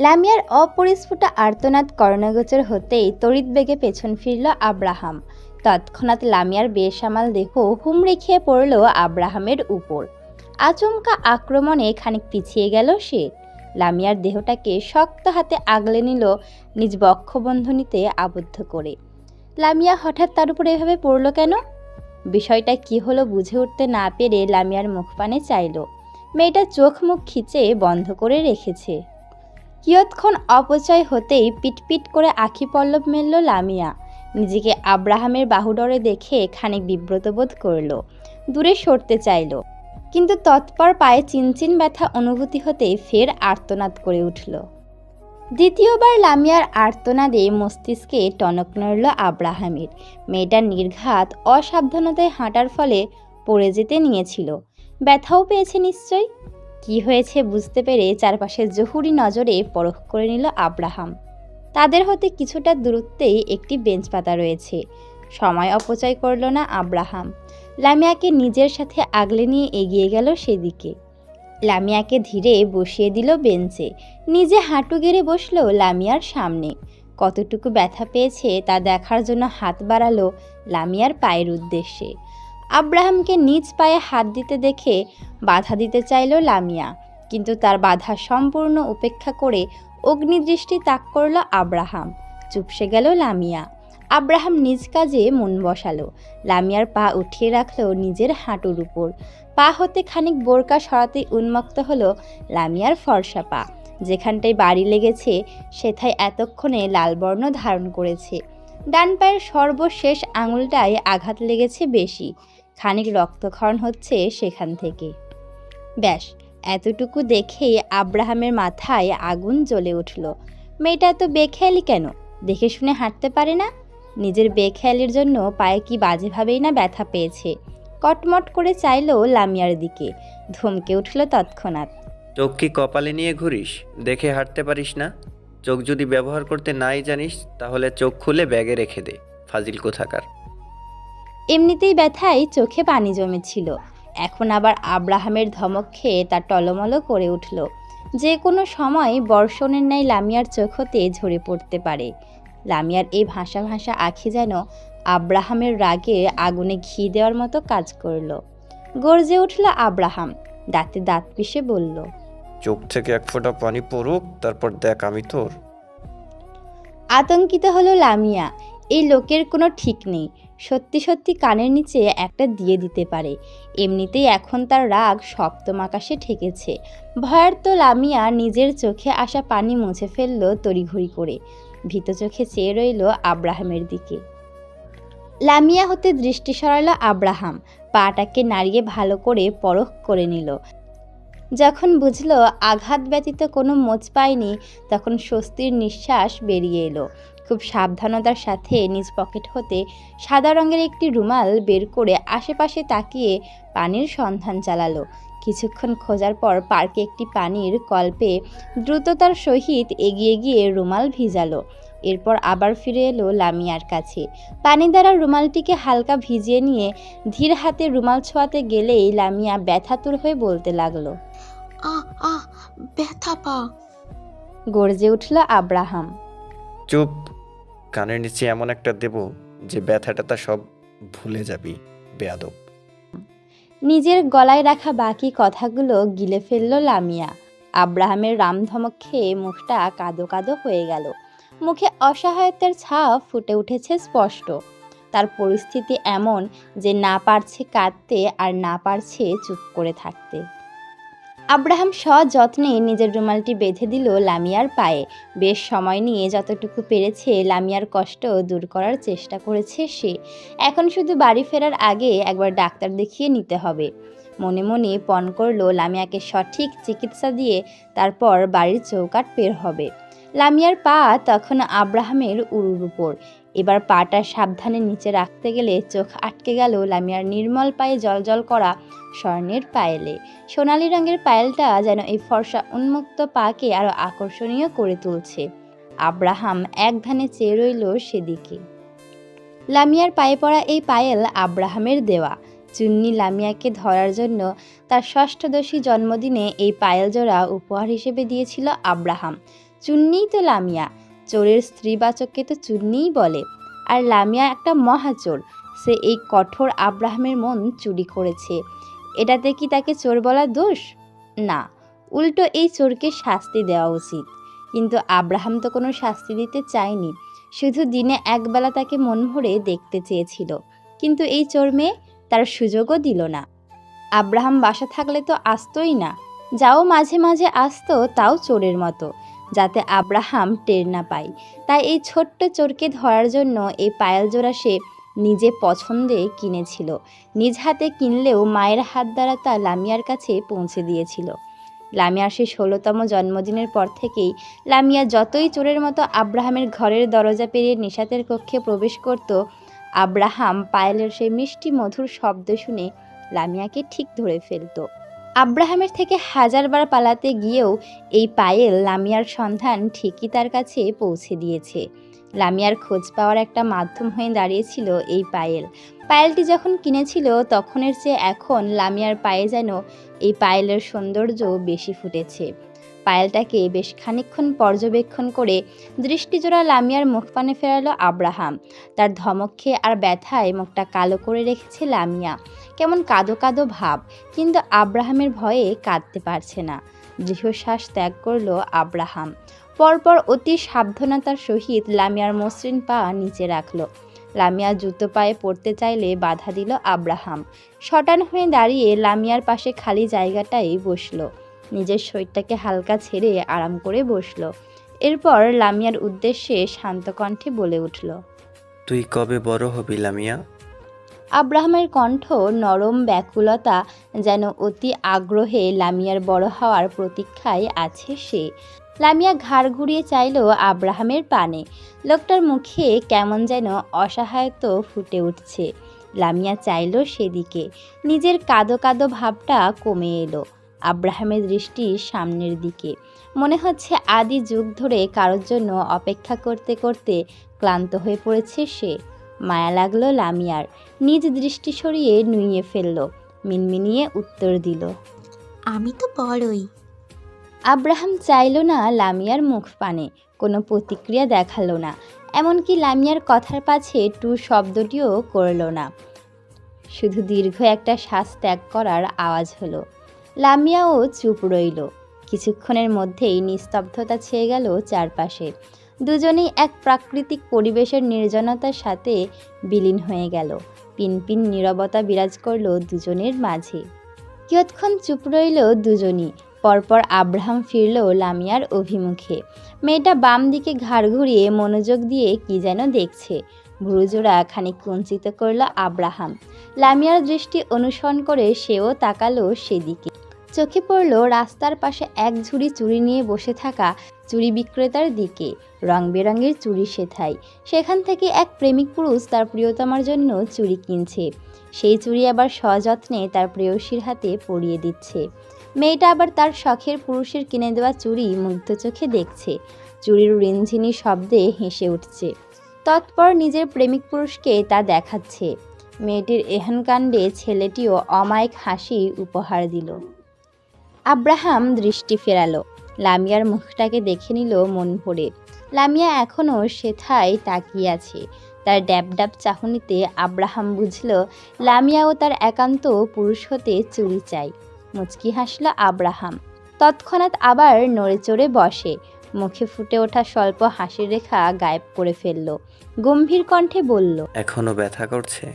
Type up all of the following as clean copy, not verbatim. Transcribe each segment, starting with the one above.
লামিয়ার অপরিস্ফুট আর্তনাদ কর্ণগোচর হতেই তড়িৎ বেগে পেছন ফিরল আব্রাহাম। তৎক্ষণাৎ লামিয়ার বেসামাল দেহ হুমড়ি খেয়ে পড়ল আব্রাহামের উপর। আচমকা আক্রমণে খানিক পিছিয়ে গেল সে। লামিয়ার দেহটাকে শক্ত হাতে আগলে নিল নিজ বক্ষবন্ধনীতে আবদ্ধ করে। লামিয়া হঠাৎ তার উপরে এভাবে পড়ল কেন? বিষয়টা কি হলো বুঝে উঠতে না পেরে লামিয়ার মুখপানে চাইল। মেয়েটা চোখ মুখ খিচে বন্ধ করে রেখেছে। কিয়ৎক্ষণ অপচয় হতেই পিটপিট করে আখি পল্লব মেলল লামিয়া। নিজেকে আব্রাহামের বাহুডরে দেখে খানিক বিব্রত বোধ করল, দূরে সরতে চাইল, কিন্তু তৎপর পায়ে চিনচিন ব্যথা অনুভূতি হতেই ফের আর্তনাদ করে উঠল। দ্বিতীয়বার লামিয়ার আর্তনাদে মস্তিষ্কে টনক নড়ল আব্রাহামের। মেয়েটার নির্ঘাত অসাবধানতায় হাঁটার ফলে পড়ে যেতে নিয়েছিল, ব্যথাও পেয়েছে নিশ্চয়। কি হয়েছে বুঝতে পেরে চারপাশে জহুরি নজরে পরখ করে নিল আব্রাহাম। তাদের হতে কিছুটা দূরত্বেই একটি বেঞ্চ পাতা রয়েছে। সময় অপচয় করল না আব্রাহাম। লামিয়াকে নিজের সাথে আগলে নিয়ে এগিয়ে গেল সেদিকে। লামিয়াকে ধীরে বসিয়ে দিল বেঞ্চে, নিজে হাঁটু গেড়ে বসল লামিয়ার সামনে। কতটুকু ব্যথা পেয়েছে তা দেখার জন্য হাত বাড়ালো লামিয়ার পায়ের উদ্দেশ্যে। আব্রাহামকে নিজ পায়ে হাত দিতে দেখে বাধা দিতে চাইল লামিয়া, কিন্তু তার বাধা সম্পূর্ণ উপেক্ষা করে অগ্নিদৃষ্টি তাক করল আব্রাহাম। চুপসে গেল লামিয়া। আব্রাহাম নিজ কাজে মন বসালো। লামিয়ার পা উঠিয়ে রাখলো নিজের হাঁটুর উপর। পা হতে খানিক বোরকা সরাতেই উন্মুক্ত হলো লামিয়ার ফর্সা পা। যেখানটায় বাড়ি লেগেছে সেথায় এতক্ষণে লাল বর্ণ ধারণ করেছে। ডান পায়ের সর্বশেষ আঙুলটায় আঘাত লেগেছে বেশি, খানিক রক্তক্ষরণ হচ্ছে সেখান থেকে। ব্যাস, এতটুকু দেখেই আব্রাহামের মাথায় আগুন জ্বলে উঠল। মেয়েটা এত বেখেয়ালি কেন? দেখে শুনে হাঁটতে পারে না? নিজের বেখেয়ালির জন্য পায়ে কি বাজেভাবেই না ব্যথা পেয়েছে। কটমট করে চাইল লামিয়ার দিকে, ধমকে উঠল তৎক্ষণাৎ। চোখ কি কপালে নিয়ে ঘুরিস? দেখে হাঁটতে পারিস না? চোখ যদি ব্যবহার করতে নাই জানিস তাহলে চোখ খুলে ব্যাগে রেখে দে, ফাজিল কোথাকার। এমনিতেই ব্যথায় চোখে পানি জমেছিল, এখন আবার আব্রাহামের ধমক খেয়ে তা টলমল করে উঠল। যে কোনো সময় বর্ষণের ন্যায় লামিয়ার চোখ হতে ঝরে পড়তে পারে। লামিয়ার এই ভাষা ভাষা আঁখি যেন আব্রাহামের রাগে আগুনে ঘি দেওয়ার মতো কাজ করল। গর্জে উঠল আব্রাহাম, দাঁতে দাঁত পিষে বলল, চোখ থেকে এক ফোঁটা পানি পড়ুক, তারপর দেখ আমি তোর। আতঙ্কিত হলো লামিয়া। এই লোকের কোনো ঠিক নেই, সত্যি সত্যি কানের নিচে একটা দিয়ে দিতে পারে। এমনিতেই এখন তার রাগ সপ্তম আকাশে ঠেকেছে। ভয়ার্ত লামিয়া নিজের চোখে আসা পানি মুছে ফেলল তড়িঘড়ি করে। ভীত চোখে চেয়ে রইল আব্রাহামের দিকে। লামিয়া হতে দৃষ্টি সরালো আব্রাহাম, পাটাকে নাড়িয়ে ভালো করে পরখ করে নিল। যখন বুঝল আঘাত ব্যতীত কোনো মোচ পায়নি, তখন স্বস্তির নিঃশ্বাস বেরিয়ে এলো। খুব সাবধানতার সাথে নিজ পকেট হতে সাদা রঙের একটি রুমাল বের করে আশেপাশে তাকিয়ে পানির সন্ধান চালালো। কিছুক্ষণ খোঁজার পর পার্কে একটি পানির কল পেয়ে দ্রুততার সহিত এগিয়ে গিয়ে রুমাল ভিজালো। এরপর আবার ফিরে এলো লামিয়ার কাছে। পানি দ্বারা রুমালটিকে হালকা ভিজিয়ে নিয়ে ধীর হাতে রুমাল ছোঁয়াতে গেলেই লামিয়া ব্যথাতুর হয়ে বলতে লাগলো, আহ আহ ব্যথা পা। গর্জে উঠল আব্রাহাম। চুপ! কানের নিচে এমন একটা দেব যে ব্যথাটা সব ভুলে যাবি, বেয়াদব। নিজের গলায় রাখা বাকি কথাগুলো গিলে ফেলল লামিয়া। আব্রাহামের রামধমক খেয়ে মুখটা কাদো কাদো হয়ে গেল। মুখে অসহায়তার ছাপ ফুটে উঠেছে স্পষ্ট। তার পরিস্থিতি এমন যে না পারছে কাঁদতে আর না পারছে চুপ করে থাকতে। আব্রাহাম সযত্নে নিজের রুমালটি বেঁধে দিল লামিয়ার পায়ে। বেশ সময় নিয়ে যতটুকু পেরেছে লামিয়ার কষ্ট দূর করার চেষ্টা করেছে সে। এখন শুধু বাড়ি ফেরার আগে একবার ডাক্তার দেখিয়ে নিতে হবে। মনে মনে পণ করল লামিয়াকে সঠিক চিকিৎসা দিয়ে তারপর বাড়ির চৌকাঠ বের হবে। লামিয়ার পা তখন আব্রাহামের উরুর উপর। এবার পাটা সাবধানে নিচে রাখতে গেলে চোখ আটকে গেল লামিয়ার নির্মল পায়ে জলজল করা স্বর্ণের পায়েলে। সোনালি রঙের পায়েলটা যেন এই ফর্সা উন্মুক্ত পাকে আরো আকর্ষণীয় করে তুলছে। আব্রাহাম এক ধ্যানে চেয়ে রইল সেদিকে। লামিয়ার পায়ে পড়া এই পায়েল আব্রাহামের দেওয়া। চুন্নি লামিয়াকে ধরার জন্য তার ষষ্ঠদশী জন্মদিনে এই পায়েল জোড়া উপহার হিসেবে দিয়েছিল আব্রাহাম। চুন্নিই তো লামিয়া, চোরের স্ত্রীবাচককে তো চুন্নিই বলে। আর লামিয়া একটা মহাচোর, সে এই কঠোর আব্রাহামের মন চুরি করেছে। এটাতে কি তাকে চোর বলা দোষ? না, উল্টো এই চোরকে শাস্তি দেওয়া উচিত। কিন্তু আব্রাহাম তো কোনো শাস্তি দিতে চায়নি, শুধু দিনে একবেলা তাকে মন ভরে দেখতে চেয়েছিল। কিন্তু এই চোর মেয়ে তার সুযোগও দিল না। আব্রাহাম বাসা থাকলে তো আসতোই না, যাও মাঝে মাঝে আসতো তাও চোরের মতো, যাতে আব্রাহাম টের না পায়। তাই এই ছোট্ট চোরকে ধরার জন্য এই পায়েল জোড়া সে নিজে পছন্দে কিনেছিল। নিজ হাতে কিনলেও মায়ের হাত দ্বারা তা লামিয়ার কাছে পৌঁছে দিয়েছিল। লামিয়ার সে 16তম জন্মদিনের পর থেকেই লামিয়া যতই চোরের মতো আব্রাহামের ঘরের দরজা পেরিয়ে নিশাতের কক্ষে প্রবেশ করত, আব্রাহাম পায়েলের সেই মিষ্টি মধুর শব্দ শুনে লামিয়াকে ঠিক ধরে ফেলত। আব্রাহামের থেকে হাজারবার পালাতে গিয়েও এই পায়েল লামিয়ার সন্ধান ঠিকই তার কাছে পৌঁছে দিয়েছে। লামিয়ার খোঁজ পাওয়ার একটা মাধ্যম হয়ে দাঁড়িয়েছিল এই পায়েল। পায়েলটি যখন কিনেছিল তখনের চেয়ে এখন লামিয়ার পায়ে যেন এই পায়েলের সৌন্দর্য বেশি ফুটেছে। পায়েলটাকে বেশ খানিকক্ষণ পর্যবেক্ষণ করে দৃষ্টিজোড়া লামিয়ার মুখপানে ফেরালো আব্রাহাম। তার ধমক খেয়ে আর ব্যথায় মুখটা কালো করে রেখেছে লামিয়া, কেমন কাঁদো কাঁদো ভাব, কিন্তু আব্রাহামের ভয়ে কাঁদতে পারছে না। দীর্ঘশ্বাস ত্যাগ করলো আব্রাহাম। পরপর অতি সাবধানতার সহিত লামিয়ার মসৃণ পা নিচে রাখল। লামিয়া জুতো পায়ে পড়তে চাইলে বাধা দিল আব্রাহাম। শটান হয়ে দাঁড়িয়ে লামিয়ার পাশে খালি জায়গাটাই বসলো। নিজের শরীরটাকে হালকা ছেড়ে আরাম করে বসলো। এরপর লামিয়ার উদ্দেশ্যে শান্ত কণ্ঠে বলে উঠল, তুই কবে বড় হবি লামিয়া? আব্রাহামের কণ্ঠ নরম, ব্যাকুলতা যেন অতি আগ্রহে লামিয়ার বড় হওয়ার প্রতীক্ষায় আছে সে। লামিয়া ঘাড় ঘুরিয়ে চাইল আব্রাহামের পানে। লোকটার মুখে কেমন যেন অসহায়ত্ব ফুটে উঠছে। লামিয়া চাইল সেদিকে। নিজের কাঁদো কাঁদো ভাবটা কমে এলো। আব্রাহামের দৃষ্টি সামনের দিকে। মনে হচ্ছে আদি যুগ ধরে কারোর জন্য অপেক্ষা করতে করতে ক্লান্ত হয়ে পড়েছে সে। মায়া লাগলো লামিয়ার। নিজ দৃষ্টি সরিয়ে নুইয়ে ফেলল। মিনমিনিয়ে উত্তর দিল, আমি তো বড়ই। আব্রাহাম চাইল না লামিয়ার মুখ পানে, কোনো প্রতিক্রিয়া দেখালো না, এমনকি লামিয়ার কথার পাছে টু শব্দটিও করল না। শুধু দীর্ঘ একটা শ্বাস ত্যাগ করার আওয়াজ হলো। লামিয়াও চুপ রইল। কিছুক্ষণের মধ্যেই নিস্তব্ধতা ছেয়ে গেল চারপাশে। দুজনেই এক প্রাকৃতিক পরিবেশের নির্জনতার সাথে বিলীন হয়ে গেল। পিনপিন নীরবতা বিরাজ করল দুজনের মাঝে। কিয়ৎক্ষণ চুপ রইল দুজনই। পরপর আব্রাহাম ফিরল লামিয়ার অভিমুখে। মেয়েটা বাম দিকে ঘাড় ঘুরিয়ে মনোযোগ দিয়ে কি যেন দেখছে। ভুরুজোড়া খানিক কুঞ্চিত করল আব্রাহাম। লামিয়ার দৃষ্টি অনুসরণ করে সেও তাকালো সেদিকে। চোখে পড়ল রাস্তার পাশে এক ঝুড়ি চুড়ি নিয়ে বসে থাকা চুড়ি বিক্রেতার দিকে। রং বেরঙের চুড়ি সেথায়। সেখান থেকে এক প্রেমিক পুরুষ তার প্রিয়তমার জন্য চুড়ি কিনছে। সেই চুড়ি আবার সযত্নে তার প্রেয়সীর হাতে পরিয়ে দিচ্ছে। মেয়েটা আবার তার শখের পুরুষের কিনে দেওয়া চুড়ি মুগ্ধ চোখে দেখছে। চুড়ির রিনঝিনি শব্দে হেসে উঠছে। তৎপর নিজের প্রেমিক পুরুষকে তা দেখাচ্ছে। মেয়েটির এহেন কাণ্ডে ছেলেটিও অমায়িক হাসি উপহার দিল। আব্রাহাম দৃষ্টি ফেরালো। লামিয়ার মুখটাকে দেখে নিল মন ভরে। লামিয়া এখনও সেথায় তাকিয়ে আছে। তার ড্যাব ড্যাব চাহনিতে আব্রাহাম বুঝল লামিয়াও তার একান্ত পুরুষ হতে চুরি চাই। মুচকি হাসল আব্রাহাম। তৎক্ষণাৎ আবার নড়ে চড়ে বসে। মুখে ফুটে ওঠা স্বল্প হাসির রেখা গায়েব করে ফেলল। গম্ভীর কণ্ঠে বলল, এখনো ব্যথা করছে?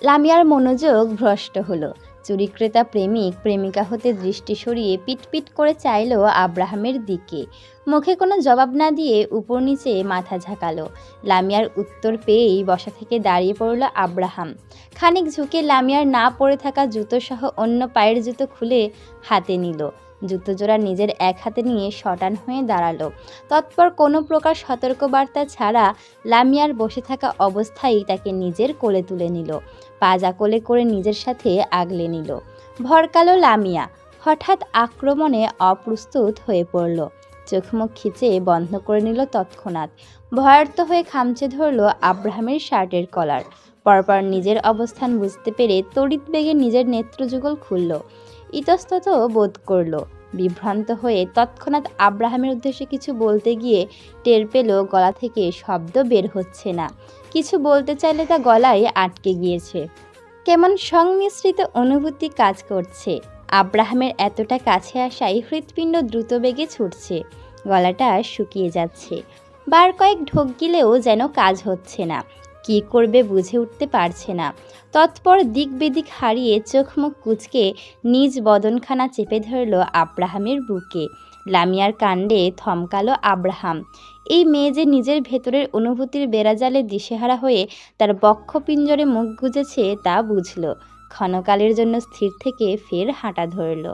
লামিয়ার মনোযোগ ভ্রষ্ট হলো। চুরি ক্রেতা প্রেমিক প্রেমিকা হতে দৃষ্টি সরিয়ে পিটপিট করে চাইল আব্রাহামের দিকে। মুখে কোনো জবাব না দিয়ে উপর নিচে মাথা ঝাঁকালো। লামিয়ার উত্তর পেয়েই বসা থেকে দাঁড়িয়ে পড়ল আব্রাহাম। খানিক ঝুঁকে লামিয়ার না পরে থাকা জুতোসহ অন্য পায়ের জুতো খুলে হাতে নিল। জুতো জোড়া নিজের এক হাতে নিয়ে শটান হয়ে দাঁড়ালো। তৎপর কোনো প্রকার সতর্কবার্তা ছাড়া লামিয়ার বসে থাকা অবস্থায় তাকে নিজের কোলে তুলে নিল। পাজা কোলে করে নিজের সাথে আগলে নিল। ভরকালো লামিয়া হঠাৎ আক্রমণে অপ্রস্তুত হয়ে পড়ল। চোখ মুখ খিচে বন্ধ করে নিল তৎক্ষণাৎ। ভয়ার্ত হয়ে খামচে ধরল আব্রাহামের শার্টের কলার। পরপর নিজের অবস্থান বুঝতে পেরে তড়িৎ বেগে নিজের নেত্রযুগল খুলল। ইতস্তত বোধ করল। বিভ্রান্ত হয়ে তৎক্ষণাৎ আব্রাহামের উদ্দেশ্যে কিছু বলতে গিয়ে টের পেল গলা থেকে শব্দ বের হচ্ছে না। কিছু বলতে চাইলে তা গলায় আটকে গিয়েছে। কেমন সংমিশ্রিত অনুভূতি কাজ করছে। আব্রাহামের এতটা কাছে আসায় হৃৎপিণ্ড দ্রুত বেগে ছুটছে, গলাটা শুকিয়ে যাচ্ছে। বার কয়েক ঢোক গিলেও যেন কাজ হচ্ছে না। কি করবে বুঝে উঠতে পারছে না। তৎপর দিক বেদিক হারিয়ে চোখ মুখ কুঁচকে নিজ বদনখানা চেপে ধরল আব্রাহামের বুকে। লামিয়ার কাণ্ডে থমকালো আব্রাহাম। এই মেয়ে যে নিজের ভেতরের অনুভূতির বেড়াজালে দিশেহারা হয়ে তার বক্ষপিঞ্জরে মুখ গুজেছে তা বুঝল। ক্ষণকালের জন্য স্থির থেকে ফের হাঁটা ধরল।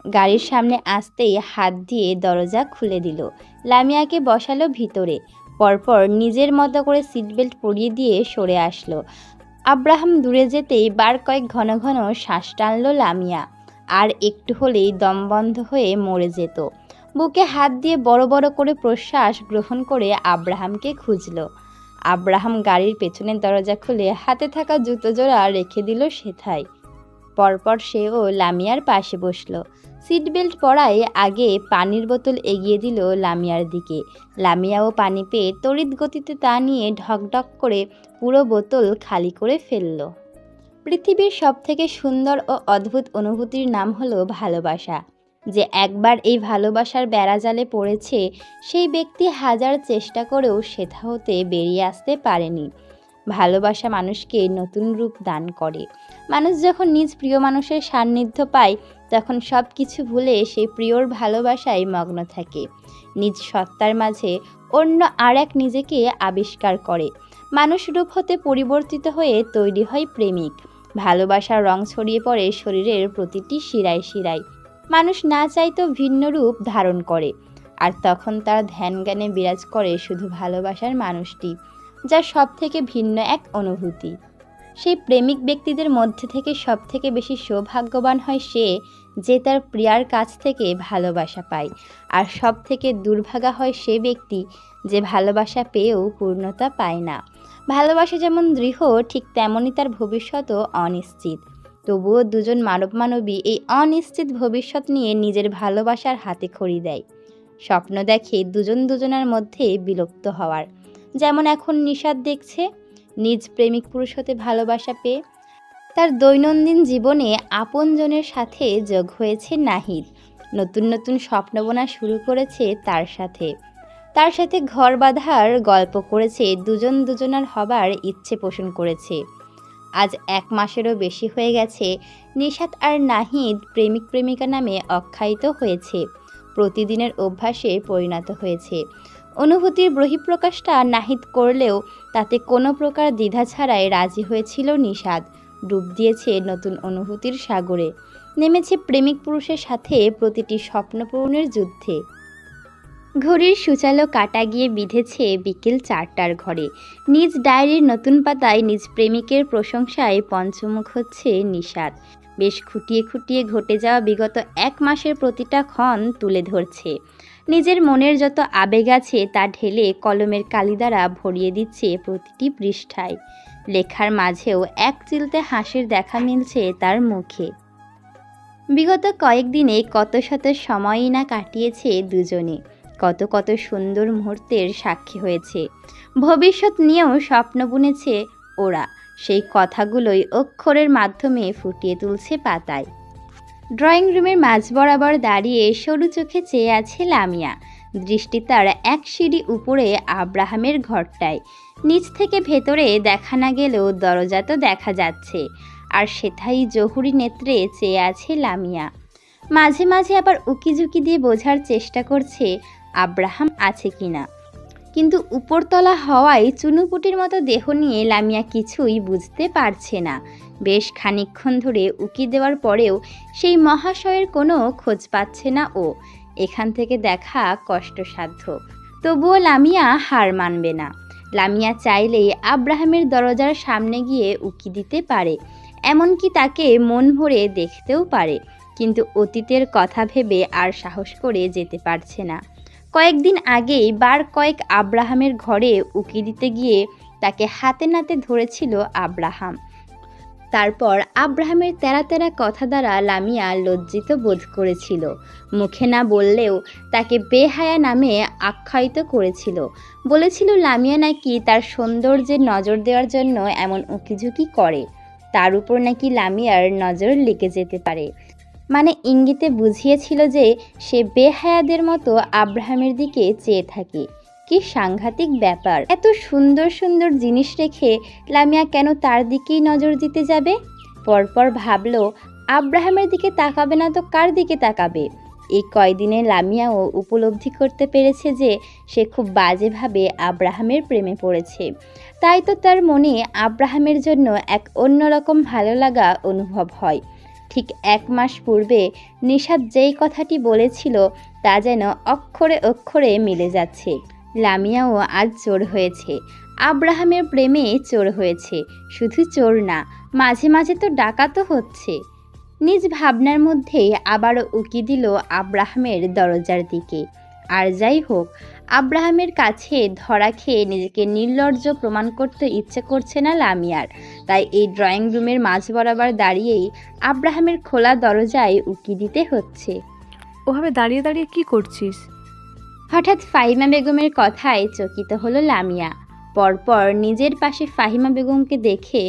গাড়ির সামনে আসতেই হাত দিয়ে দরজা খুলে দিল। লামিয়াকে বসালো ভিতরে। পরপর নিজের মতো করে সিটবেল্ট পরিয়ে দিয়ে সরে আসলো। আব্রাহাম দূরে যেতেই বার কয়েক ঘন ঘন শ্বাস টানল লামিয়া। আর একটু হলেই দম বন্ধ হয়ে মরে যেত। বুকে হাত দিয়ে বড় বড় করে প্রশ্বাস গ্রহণ করে আব্রাহামকে খুঁজল। আব্রাহাম গাড়ির পেছনের দরজা খুলে হাতে থাকা জুতো জোড়া রেখে দিল সেথায়। পরপর সেও লামিয়ার পাশে বসল। সিট বেল্ট পরায় আগে পানির বোতল এগিয়ে দিল লামিয়ার দিকে। লামিয়াও পানি পেয়ে তড়িৎ গতিতে তা নিয়ে ঢকঢক করে পুরো বোতল খালি করে ফেলল। পৃথিবীর সবথেকে সুন্দর ও অদ্ভুত অনুভূতির নাম হলো ভালোবাসা। যে একবার এই ভালোবাসার বেড়াজালে পড়েছে সেই ব্যক্তি হাজার চেষ্টা করেও সেথা হতে বেরিয়ে আসতে পারেনি। ভালোবাসা মানুষকে নতুন রূপ দান করে। মানুষ যখন নিজ প্রিয় মানুষের সান্নিধ্য পায় তখন সব কিছু ভুলে সেই প্রিয়র ভালোবাসায় মগ্ন থাকে। নিজ সত্তার মাঝে অন্য আর এক নিজেকে আবিষ্কার করে। মানুষ রূপ হতে পরিবর্তিত হয়ে তৈরি হয় প্রেমিক। ভালোবাসার রং ছড়িয়ে পড়ে শরীরের প্রতিটি শিরায় শিরায়। মানুষ না চাইতেও ভিন্ন রূপ ধারণ করে। আর তখন তার ধ্যান জ্ঞানে বিরাজ করে শুধু ভালোবাসার মানুষটি, যা সব থেকে ভিন্ন এক অনুভূতি। সেই প্রেমিক ব্যক্তিদের মধ্যে থেকে সব থেকে বেশি সৌভাগ্যবান হয় সে, যে তার প্রিয়ার কাছ থেকে ভালোবাসা পায়। আর সব থেকে দুর্ভাগা হয় সে ব্যক্তি যে ভালোবাসা পেয়েও পূর্ণতা পায় না। ভালোবাসা যেমন দৃঢ়, ঠিক তেমনই তার ভবিষ্যতও অনিশ্চিত। তবুও দুজন মানবী এই অনিশ্চিত ভবিষ্যৎ নিয়ে নিজের ভালোবাসার হাতে খড়ি দেয়। স্বপ্ন দেখে দুজন দুজনের মধ্যে বিলুপ্ত হওয়ার। যেমন এখন নিশাদ দেখছে নিজ প্রেমিক পুরুষ হতে ভালোবাসা পেয়ে। তার দৈনন্দিন জীবনে আপনজনের সাথে যোগ হয়েছে নাহিদ। নতুন নতুন স্বপ্ন বোনা শুরু করেছে তার সাথে ঘর বাঁধার গল্প করেছে, দুজন দুজনার হবার ইচ্ছে পোষণ করেছে। আজ 1 মাসেরও বেশি হয়ে গেছে নিশাত আর নাহিদ প্রেমিক প্রেমিকা নামে আখ্যায়িত হয়েছে। প্রতিদিনের অভ্যাসে পরিণত হয়েছে। অনুভূতির বহিঃপ্রকাশটা নাহিদ করলেও তাতে কোনো প্রকার দ্বিধা ছাড়াই রাজি হয়েছিল নিশাদ। ডুব দিয়েছে নতুন অনুভূতির সাগরে। নেমেছে প্রেমিক পুরুষের সাথে প্রতিটি স্বপ্ন পূরণের যুদ্ধে। ঘড়ির সূচালো কাটা গিয়ে বিঁধেছে বিকেল 4টার ঘরে। নিজ ডায়েরির নতুন পাতায় নিজ প্রেমিকের প্রশংসায় পঞ্চমুখ হচ্ছে নিশাদ। বেশ খুঁটিয়ে খুঁটিয়ে ঘটে যাওয়া বিগত 1 মাসের প্রতিটা ক্ষণ তুলে ধরছে। নিজের মনের যত আবেগ আছে তা ঢেলে কলমের কালি দ্বারা ভরিয়ে দিচ্ছে প্রতিটি পৃষ্ঠায়। লেখার মাঝেও এক চিলতে হাসির দেখা মিলছে তার মুখে। বিগত কয়েকদিনে কত শত সময়ই না কাটিয়েছে দুজনে। কত কত সুন্দর মুহূর্তের সাক্ষী হয়েছে। ভবিষ্যৎ নিয়েও স্বপ্ন বুনেছে ওরা। সেই কথাগুলোই অক্ষরের মাধ্যমে ফুটিয়ে তুলছে পাতায়। ড্রয়িং রুমের মাঝ বরাবর দাঁড়িয়ে সরু চোখে চেয়ে আছে লামিয়া। দৃষ্টি তার এক সিঁড়ি উপরে আব্রাহামের ঘরটায়। নিচ থেকে ভেতরে দেখা না গেলেও দরজা তো দেখা যাচ্ছে। আর সেথাই জহুরি নেত্রে চেয়ে আছে লামিয়া। মাঝে মাঝে আবার উকিঝুঁকি দিয়ে বোঝার চেষ্টা করছে আব্রাহাম আছে কিনা। কিন্তু উপরতলা হওয়ায় চুনুপুটির মতো দেহ নিয়ে লামিয়া কিছুই বুঝতে পারছে না। বেশ খানিকক্ষণ ধরে উকি দেওয়ার পরেও সেই মহাশয়ের কোনো খোঁজ পাচ্ছে না ও। এখান থেকে দেখা কষ্টসাধ্য। তবুও লামিয়া হার মানবে না। লামিয়া চাইলেই আব্রাহামের দরজার সামনে গিয়ে উকি দিতে পারে, এমনকি তাকে মন ভরে দেখতেও পারে। কিন্তু অতীতের কথা ভেবে আর সাহস করে যেতে পারছে না। কয়েকদিন আগেই বার কয়েক আব্রাহামের ঘরে উকি দিতে গিয়ে তাকে হাতে নাতে ধরেছিল আব্রাহাম। তারপর আব্রাহামের তেরা তেরা কথা দ্বারা লামিয়া লজ্জিত বোধ করেছিল। মুখে না বললেও তাকে বেহায়া নামে আখ্যায়িত করেছিল। বলেছিল লামিয়া নাকি তার সৌন্দর্যের নজর দেওয়ার জন্য এমন উঁকিঝুঁকি করে, তার উপর নাকি লামিয়ার নজর লেগে যেতে পারে। মানে ইঙ্গিতে বুঝিয়েছিল যে সে বেহায়াদের মতো আব্রাহামের দিকে চেয়ে থাকে। কি সাংঘাতিক ব্যাপার! এত সুন্দর সুন্দর জিনিস রেখে লামিয়া কেন তার দিকেই নজর দিতে যাবে? পরপর ভাবল, আব্রাহামের দিকে তাকাবে না তো কার দিকে তাকাবে? এই কয়দিনে লামিয়াও উপলব্ধি করতে পেরেছে যে সে খুব বাজেভাবে আব্রাহামের প্রেমে পড়েছে। তাই তো তার মনে আব্রাহামের জন্য এক অন্যরকম ভালো লাগা অনুভব হয়। ঠিক 1 মাস পূর্বে নিশাত যেই কথাটি বলেছিল তা যেন অক্ষরে অক্ষরে মিলে যাচ্ছে। লামিয়াও আজ চোর হয়েছে, আব্রাহামের প্রেমে চোর হয়েছে। শুধু চোর না, মাঝে মাঝে তো ডাকাতও হচ্ছে। নিজ ভাবনার মধ্যেই আবারও উকি দিল আব্রাহামের দরজার দিকে। আর যাই হোক, আব্রাহামের কাছে ধরা খেয়ে নিজেকে নির্লজ্জ প্রমাণ করতে ইচ্ছে করছে না লামিয়ার। তাই এই ড্রয়িং রুমের মাঝ বরাবর দাঁড়িয়েই আব্রাহামের খোলা দরজায় উকি দিতে হচ্ছে। ওভাবে দাঁড়িয়ে দাঁড়িয়ে কি করছিস? হঠাৎ ফাহিমা বেগমের কথায় চকিত হলো লামিয়া। পরপর নিজের পাশে ফাহিমা বেগমকে দেখে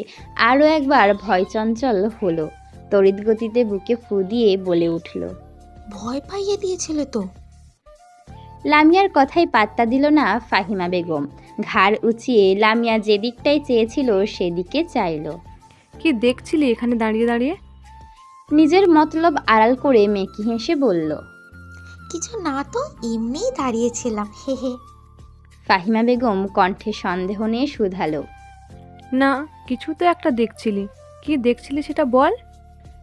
আরও একবার ভয়চঞ্চল হলো। তড়িৎ গতিতে বুকে ফু দিয়ে বলে উঠল, ভয় পাইয়ে দিয়েছিলে তো। লামিয়ার কথাই পাত্তা দিল না ফাহিমা বেগম। ঘাড় উঁচিয়ে লামিয়া যেদিকটাই চেয়েছিল সেদিকে চাইল। কি দেখছিলি এখানে দাঁড়িয়ে দাঁড়িয়ে? নিজের মতলব আড়াল করে মেকি হেসে বলল, কিছু না তো, এমনিই দাঁড়িয়েছিলাম, হে হে। ফাহিমা বেগম কণ্ঠে সন্দেহ নিয়ে শুধালো, না, কিছু তো একটা দেখছিলি। কি দেখছিলি সেটা বল।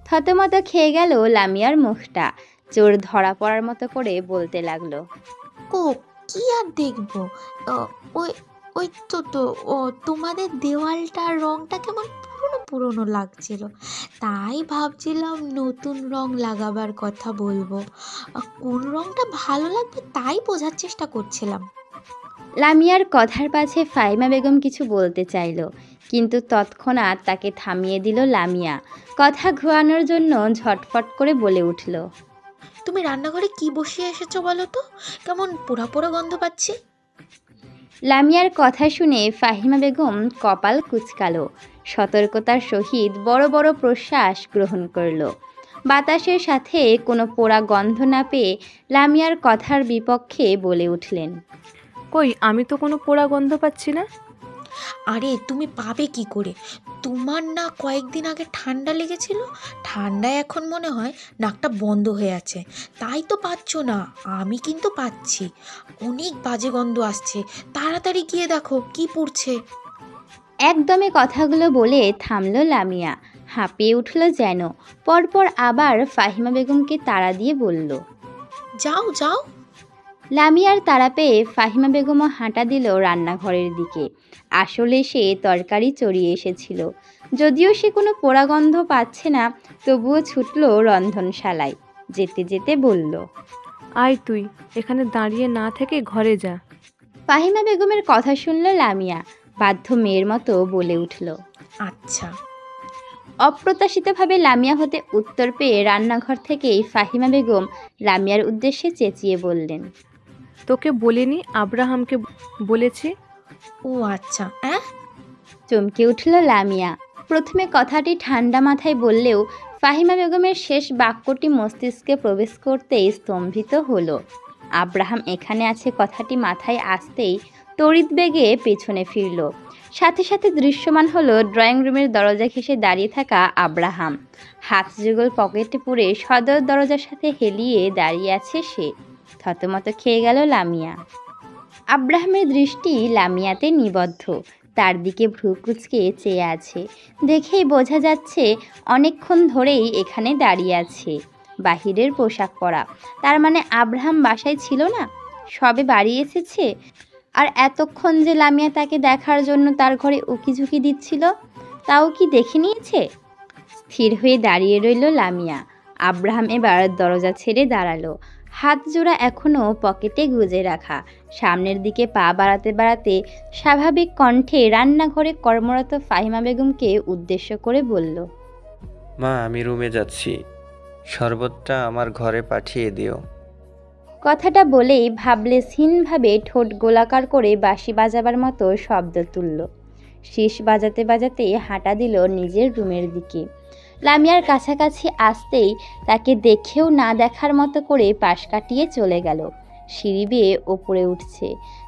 থতমত খেয়ে গেল লামিয়ার মুখটা। চোর ধরা পড়ার মতো করে বলতে লাগলো, ও কি আর দেখবো, ও, ওই ওই তো তো ও তোমাদের দেওয়ালটার রংটা কেমন পুরনো পুরনো লাগছিল, তাই ভাবছিলাম নতুন রং লাগাবার কথা বলবো। কোন রংটা ভালো লাগবে তাই বোঝার চেষ্টা করছিলাম। লামিয়ার কথার পাছে ফাহিমা বেগম কিছু বলতে চাইল, কিন্তু তৎক্ষণাৎ তাকে থামিয়ে দিল লামিয়া। কথা ঘোরানোর জন্য ঝটফট করে বলে উঠল, তুমি রান্নাঘরে কি বসিয়ে এসেছো বলো তো, কেমন পোড়া পোড়া গন্ধ পাচ্ছি। লামিয়ার কথা শুনে ফাহিমা বেগম কপাল কুঁচকালো। সতর্কতার সহিত বড় বড় প্রশ্বাস গ্রহণ করল। বাতাসের সাথে কোনো পোড়া গন্ধ না পেয়ে লামিয়ার কথার বিপক্ষে বলে উঠলেন, কই, আমি তো কোনো পোড়া গন্ধ পাচ্ছি না। আরে তুমি পাবে কি করে, তোমার না কয়েকদিন আগে ঠান্ডা লেগেছিল, ঠান্ডায় এখন মনে হয় নাকটা বন্ধ হয়ে আছে, তাই তো পাচ্ছ না। আমি কিন্তু পাচ্ছি, অনেক বাজে গন্ধ আসছে, তাড়াতাড়ি গিয়ে দেখো কি পুড়ছে। একদমে কথাগুলো বলে থামল লামিয়া। হাঁপিয়ে উঠল যেন। পরপর আবার ফাহিমা বেগমকে তাড়া দিয়ে বলল, যাও যাও। লামিয়ার তাড়া পেয়ে ফাহিমা বেগমও হাঁটা দিল রান্নাঘরের দিকে। আসলে সে তরকারি চড়িয়ে এসেছিল। যদিও সে কোনো পোড়া গন্ধ পাচ্ছে না, তবুও ছুটল রন্ধনশালায়। যেতে যেতে বলল, আয় তুই, এখানে দাঁড়িয়ে না থেকে ঘরে যা। ফাহিমা বেগমের কথা শুনল লামিয়া। বাধ্য মেয়ের মতো বলে উঠল, আচ্ছা। অপ্রত্যাশিতভাবে লামিয়া হতে উত্তর পেয়ে রান্নাঘর থেকেই ফাহিমা বেগম লামিয়ার উদ্দেশ্যে চেঁচিয়ে বললেন, তোকে বলিনি আব্রাহামকে বলেছি? ও আচ্ছা, হ্যাঁ। চমকে উঠল লামিয়া। প্রথমে কথাটি ঠান্ডা মাথায় বললেও ফাহিমা বেগমের শেষ বাক্যটি মস্তিষ্কে প্রবেশ করতেই স্তম্ভিত হলো। আব্রাহাম এখানে আছে কথাটি মাথায় আসতেই তড়িৎ বেগে পেছনে ফিরল। সাথে সাথে দৃশ্যমান হলো ড্রয়িং রুমের দরজা ঘেঁষে দাঁড়িয়ে থাকা আব্রাহাম। হাত যুগল পকেটে পুরে সদর দরজার সাথে হেলিয়ে দাঁড়িয়ে আছে সে। থতমত খেয়ে গেল লামিয়া। আব্রাহামের দৃষ্টি লামিয়াতে নিবদ্ধ। তার দিকে ভ্রু কুঁচকে চেয়ে আছে। দেখেই বোঝা যাচ্ছে অনেকক্ষণ ধরেই এখানে দাঁড়িয়ে আছে। বাহিরের পোশাক পরা, তার মানে আব্রাহাম বাসায় ছিল না, সবে বাড়ি এসেছে। আর এতক্ষণ যে লামিয়া তাকে দেখার জন্য তার ঘরে উকিঝুঁকি দিচ্ছিল, তাও কি দেখে নিয়েছে? স্থির হয়ে দাঁড়িয়ে রইল লামিয়া। আব্রাহাম এবার দরজা ছেড়ে দাঁড়ালো। হাত জোড়া এখনও পকেটে গুজে রাখা, সামনের দিকে পা বাড়াতে বাড়াতে স্বাভাবিক কণ্ঠে রান্নাঘরে কর্মরত ফাহিমা বেগমকে উদ্দেশ্য করে বলল, মা আমি রুমে যাচ্ছি, শরবতটা আমার ঘরে পাঠিয়ে দিও। কথাটা বলেই ভাবলেশহীনভাবে ঠোঁট গোলাকার করে বাঁশি বাজাবার মতো শব্দ তুলল। শীষ বাজাতে বাজাতে হাঁটা দিল নিজের রুমের দিকে। লামিয়ার কাছাকাছি আসতেই তাকে দেখেও না দেখার মতো করে পাশ কাটিয়ে চলে গেল। সিঁড়ি বেয়ে ওপরে উঠছে।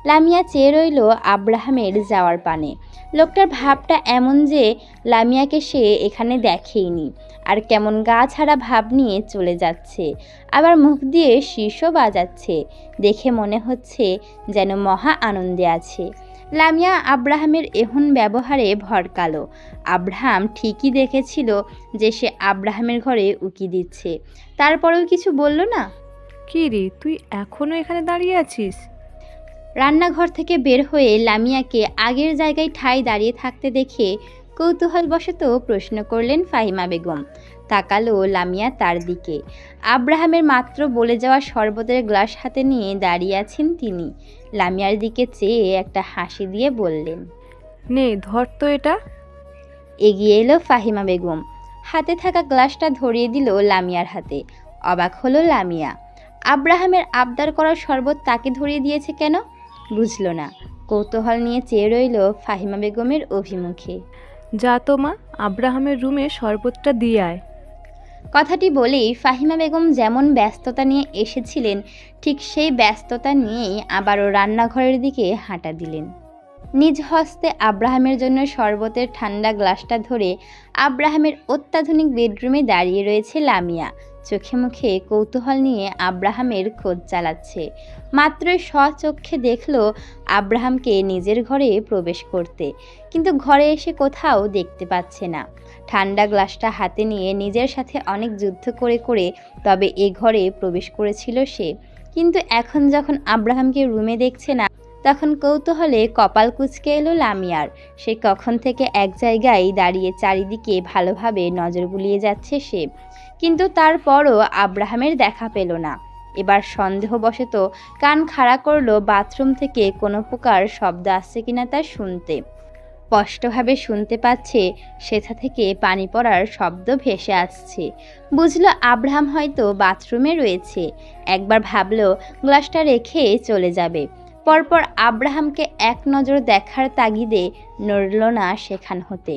লামিয়া চেয়ে রইল আব্রাহামের যাওয়ার পানে। লোকটার ভাবটা এমন যে লামিয়াকে সে এখানে দেখেইনি, আর কেমন গা ছাড়া ভাব নিয়ে চলে যাচ্ছে, আবার মুখ দিয়ে শীর্ষও বাজাচ্ছে। দেখে মনে হচ্ছে যেন মহা আনন্দে আছে। লামিয়া আব্রাহামের এহন ব্যবহারে ভড়কালো। আব্রাহাম ঠিকই দেখেছিল যে সে আব্রাহামের ঘরে উকি দিচ্ছে, তারপরেও কিছু বলল না। কি রে, তুই এখনো এখানে দাঁড়িয়ে আছিস? রান্নাঘর থেকে বের হয়ে লামিয়াকে আগের জায়গায় ঠায় দাঁড়িয়ে থাকতে দেখে কৌতূহলবশত প্রশ্ন করলেন ফাহিমা বেগম। তাকালো লামিয়া তার দিকে। আব্রাহামের মাত্র বলে যাওয়া শরবতের গ্লাস হাতে নিয়ে দাঁড়িয়ে আছেন তিনি। লামিয়ার দিকে চেয়ে একটা হাসি দিয়ে বললেন, নে ধর তো এটা। এগিয়ে এলো ফাহিমা বেগম, হাতে থাকা গ্লাসটা ধরিয়ে দিল লামিয়ার হাতে। অবাক হলো লামিয়া। আব্রাহামের আবদার করা শরবত তাকে ধরিয়ে দিয়েছে কেন, বুঝল না। কৌতূহল নিয়ে চেয়ে রইল ফাহিমা বেগমের অভিমুখে। যা তো মা, আব্রাহামের রুমে শরবতটা দিয়ে আয়। কথাটি বলেই ফাহিমা বেগম যেমন ব্যস্ততা নিয়ে এসেছিলেন, ঠিক সেই ব্যস্ততা নিয়েই আবারও রান্নাঘরের দিকে হাঁটা দিলেন। নিজ হস্তে আব্রাহামের জন্য শরবতের ঠান্ডা গ্লাসটা ধরে আব্রাহামের অত্যাধুনিক বেডরুমে দাঁড়িয়ে রয়েছে লামিয়া। চোখে মুখে কৌতূহল নিয়ে আব্রাহামের খোঁজ চালাচ্ছে। মাত্রই স্বচক্ষে দেখল আব্রাহামকে নিজের ঘরে প্রবেশ করতে, কিন্তু ঘরে এসে কোথাও দেখতে পাচ্ছে না। ঠান্ডা গ্লাসটা হাতে নিয়ে নিজের সাথে অনেক যুদ্ধ করে করে তবে এ ঘরে প্রবেশ করেছিল সে। কিন্তু এখন যখন আব্রাহামকে রুমে দেখছে না, তখন কৌতূহলে কপাল কুঁচকে এলো লামিয়ার। সে কখন থেকে এক জায়গায় দাঁড়িয়ে চারিদিকে ভালোভাবে নজর বুলিয়ে যাচ্ছে সে, কিন্তু তারপরও আব্রাহামের দেখা পেল না। এবার সন্দেহবশত কান খাড়া করলো বাথরুম থেকে কোনো প্রকার শব্দ আসছে কিনা তা শুনতে। স্পষ্টভাবে শুনতে পাচ্ছে সেথা থেকে পানি পড়ার শব্দ ভেসে আসছে। বুঝলো আব্রাহাম হয়তো বাথরুমে রয়েছে। একবার ভাবলো গ্লাসটা রেখে চলে যাবে। পরপর আব্রাহামকে এক নজর দেখার তাগিদে নড়ল না সেখান হতে।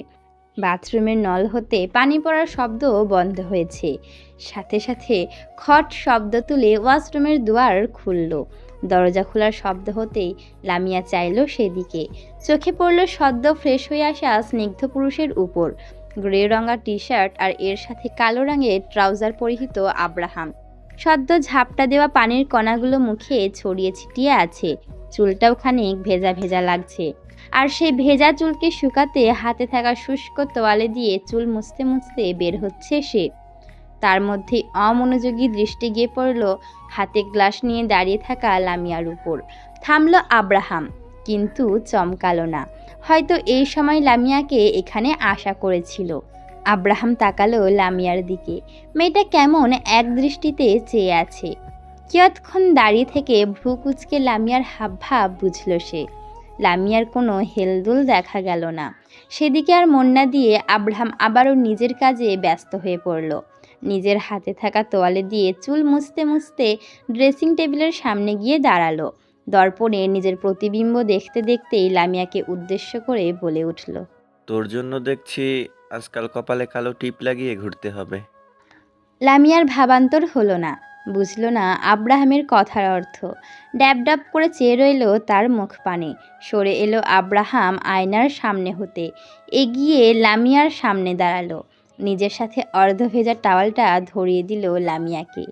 বাথরুমের নল হতে পানি পড়ার শব্দও বন্ধ হয়েছে। সাথে সাথে খট শব্দ তুলে ওয়াশরুমের দুয়ার খুলল। দরজা খোলার শব্দ হতেই লামিয়া চাইল সেদিকে। চোখে পড়ল সদ্য ফ্রেশ হয়ে আসা স্নিগ্ধ পুরুষের উপর। গ্রে রঙা টি শার্ট আর এর সাথে কালো রঙের ট্রাউজার পরিহিত আব্রাহাম। সদ্য ঝাপটা দেওয়া পানির কণাগুলো মুখে ছড়িয়ে ছিটিয়ে আছে। চুলটাও খানিক ভেজা ভেজা লাগছে, আর সেই ভেজা চুলকে শুকাতে হাতে থাকা শুষ্ক তোয়ালে দিয়ে চুল মুছতে মুছতে বের হচ্ছে সে। তার মধ্যে অমনোযোগী দৃষ্টি গিয়ে পড়ল হাতে গ্লাস নিয়ে দাঁড়িয়ে থাকা লামিয়ার উপর। থামলো আব্রাহাম, কিন্তু চমকালো না। হয়তো এই সময় লামিয়াকে এখানে আশা করেছিল। আব্রাহাম তাকালো লামিয়ার দিকে। মেয়েটা কেমন এক দৃষ্টিতে চেয়ে আছে। কিয়ৎক্ষণ দাঁড়িয়ে থেকে ভ্রু কুঁচকে লামিয়ার হাবভাব বুঝল সে। লামিয়ার কোনো হেলদোল দেখা গেল না। সেদিকে আর মন না দিয়ে আব্রাহাম আবারও নিজের কাজে ব্যস্ত হয়ে পড়ল। নিজের হাতে থাকা তোয়ালে দিয়ে চুল মুছতে মুছতে ড্রেসিং টেবিলের সামনে গিয়ে দাঁড়ালো। দর্পণে নিজের প্রতিবিম্ব দেখতে দেখতেই লামিয়াকে উদ্দেশ্য করে বলে উঠল, তোর জন্য দেখছি আজকাল কপালে কালো টিপ লাগিয়ে ঘুরতে হবে। লামিয়ার ভাবান্তর হলো না, বুঝল না আব্রাহামের কথার অর্থ। ড্যাব ড্যাব করে চেয়ে রইল তার মুখ পানে। সরে এলো আব্রাহাম আয়নার সামনে হতে, এগিয়ে লামিয়ার সামনে দাঁড়ালো। নিজের সাথে অর্ধভেজা টাওয়ালটা ধরিয়ে দিল লামিয়াকে।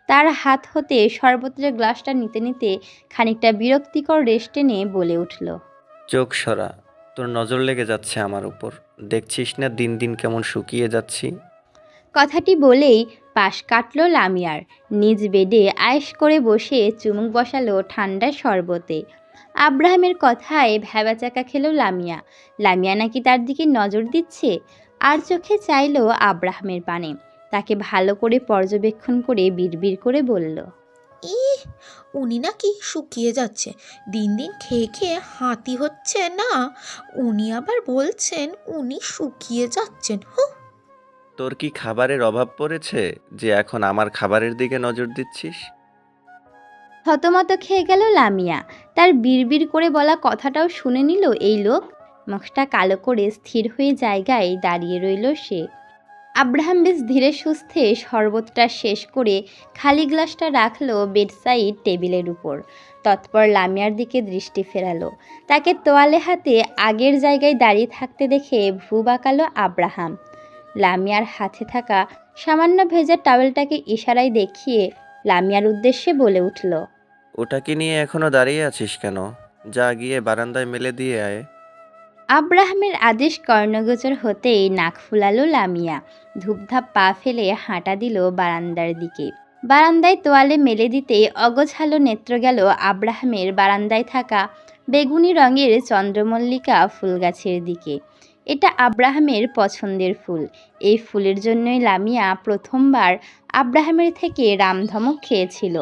তার হাত হতে শরবতের গ্লাসটা নিতে নিতে খানিকটা বিরক্তিকর রেস্ট টেনে বলে উঠল, চোখ সরা, তোর নজর লেগে যাচ্ছে আমার উপর। দেখছিস না দিন দিন কেমন শুকিয়ে যাচ্ছি। কথাটি বলেই পাশ কাটল লামিয়ার। নিজ বেডে আয়েশ করে বসে চুমুক বসালো ঠান্ডা শরবতে। আব্রাহামের কথায় ভ্যাবাচাকা খেল লামিয়া। লামিয়া নাকি তার দিকে নজর দিচ্ছে। আর চোখে চাইল আব্রাহামের পানে। তাকে ভালো করে পর্যবেক্ষণ করে বিড়বিড় করে বলল, ইহ, উনি নাকি শুকিয়ে যাচ্ছে, দিন দিন খেয়ে খেয়ে হাতি হচ্ছে না, উনি আবার বলছেন উনি শুকিয়ে যাচ্ছেন। হুঁ। তোর কি খাবারের অভাব পড়েছে যে এখন আমার খাবারের দিকে নজর দিচ্ছিস? থতমত খেয়ে গেল লামিয়া। তার বিড়বিড় করে বলা কথাটাও শুনে নিল এই লোক। মুখটা কালো করে স্থির হয়ে জায়গায় দাঁড়িয়ে রইল সে। আব্রাহাম বেশ ধীরে সুস্থে শরবতটা শেষ করে খালি গ্লাসটা রাখলো বেডসাইড টেবিলের উপর। তৎপর লামিয়ার দিকে দৃষ্টি ফেরালো। তাকে তোয়ালে হাতে আগের জায়গায় দাঁড়িয়ে থাকতে দেখে ভ্রু বাঁকালো আব্রাহাম। লামিয়ার হাতে থাকা সামান্য ভেজা টাওয়েলটাকে ইশারায় দেখিয়ে লামিয়ার উদ্দেশ্যে বলে উঠল, ওটাকে নিয়ে এখনো দাঁড়িয়ে আছিস কেন? যা গিয়ে বারান্দায় মেলে দিয়ে আয়। আব্রাহামের আদেশ কর্ণগোচর হতেই নাক ফুলালো লামিয়া। ধূপধাপ পা ফেলে হাঁটা দিল বারান্দার দিকে। বারান্দায় তোয়ালে মেলে দিতে অগোছালো নেত্র গেল আব্রাহামের বারান্দায় থাকা বেগুনি রঙের চন্দ্রমল্লিকা ফুল গাছের দিকে। এটা আব্রাহামের পছন্দের ফুল। এই ফুলের জন্যই লামিয়া প্রথমবার আব্রাহামের থেকে রামধমক খেয়েছিল।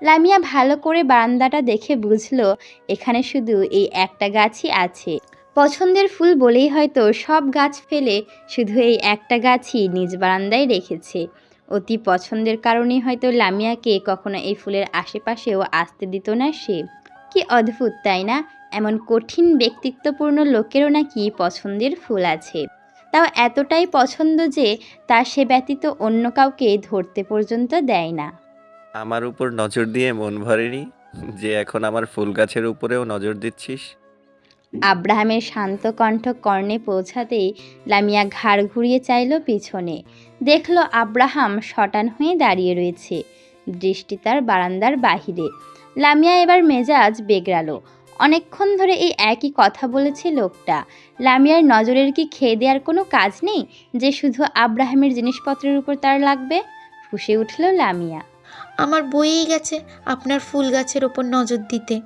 লামিয়া ভালো করে বারান্দাটা দেখে বুঝলো এখানে শুধু এই একটা গাছই আছে। পছন্দের ফুল বলেই হয়তো সব গাছ ফেলে শুধু এই একটা গাছই নিজ বারান্দায় রেখেছে। অতি পছন্দের কারণেই হয়তো লামিয়াকে কখনো এই ফুলের আশেপাশেও আসতে দিত না সে। কি অদ্ভুত তাই না? এমন কঠিন ব্যক্তিত্বপূর্ণ লোকেরও নাকি পছন্দের ফুল আছে, তাও এতটাই পছন্দ যে তা সে ব্যতীত অন্য কাউকে ধরতে পর্যন্ত দেয় না। আমার উপর নজর দিয়ে মন ভরেনি যে এখন আমার ফুল গাছের উপরেও নজর দিচ্ছিস? আব্রাহামের শান্ত কণ্ঠ কর্ণে পৌঁছাতেই লামিয়া ঘাড় ঘুরিয়ে চাইল পিছনে। দেখল আব্রাহাম শটান হয়ে দাঁড়িয়ে রয়েছে, দৃষ্টি তার বারান্দার বাহিরে। লামিয়া এবার মেজাজ বেগড়ালো। অনেকক্ষণ ধরে এই একই কথা বলেছে লোকটা। লামিয়ার নজরের কি খেয়ে দেওয়ার কোনো কাজ নেই যে শুধু আব্রাহামের জিনিসপত্রের উপর তার লাগবে? ফুঁসে উঠল লামিয়া। আমার বয়েই গেছে আপনার ফুল গাছের ওপর নজর দিতে।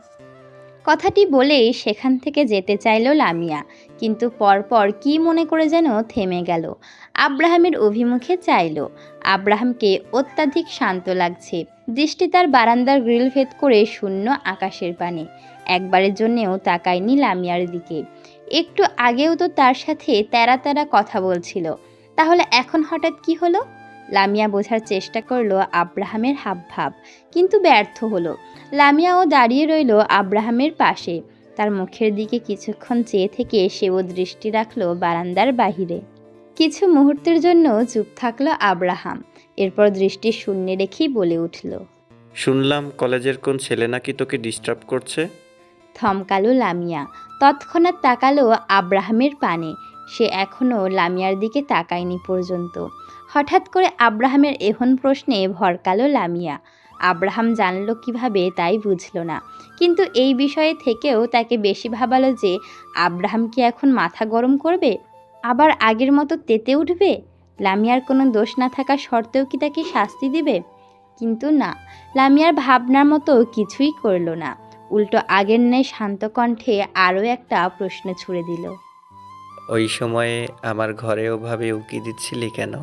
কথাটি বলেই সেখান থেকে যেতে চাইল লামিয়া, কিন্তু পরপর কি মনে করে যেন থেমে গেল। আব্রাহামের অভিমুখে চাইল। আব্রাহামকে অত্যাধিক শান্ত লাগছে। দৃষ্টি তার বারান্দার গ্রিল ভেদ করে শূন্য আকাশের পানে। একবারের জন্যেও তাকায়নি লামিয়ার দিকে। একটু আগেও তো তার সাথে তেরা তেরা কথা বলছিল, তাহলে এখন হঠাৎ কি হলো? লামিয়া বোঝার চেষ্টা করলো আব্রাহামের হাবভাব, কিন্তু ব্যর্থ হলো। লামিয়াও দাঁড়িয়ে রইল আব্রাহামের পাশে। তার মুখের দিকে কিছুক্ষণ চেয়ে থেকে সেও দৃষ্টি রাখলো বারান্দার বাহিরে। কিছু মুহূর্তের জন্য চুপ থাকলো আব্রাহাম। এরপর দৃষ্টি শূন্যে রেখেই বলে উঠল, শুনলাম কলেজের কোন ছেলে নাকি তোকে ডিস্টার্ব করছে। থমকালো লামিয়া। তৎক্ষণাৎ তাকালো আব্রাহামের পানে। সে এখনও লামিয়ার দিকে তাকায়নি পর্যন্ত। হঠাৎ করে আব্রাহামের এহেন প্রশ্নে ভরকালো লামিয়া। আব্রাহাম জানলো কিভাবে তাই বুঝল না, কিন্তু এই বিষয়ে থেকেও তাকে বেশি ভাবালো যে আব্রাহাম কি এখন মাথা গরম করবে, আবার আগের মতো তেতে উঠবে। লামিয়ার কোনো দোষ না থাকা সত্ত্বেও কি তাকে শাস্তি দিবে? কিন্তু না, লামিয়ার ভাবনার মতো কিছুই করল না। উল্টো আগের ন্যায় শান্ত কণ্ঠে আরও একটা প্রশ্ন ছুড়ে দিল। ওই সময়ে আমার ঘরে ওভাবে উকি দিচ্ছিলি কেন?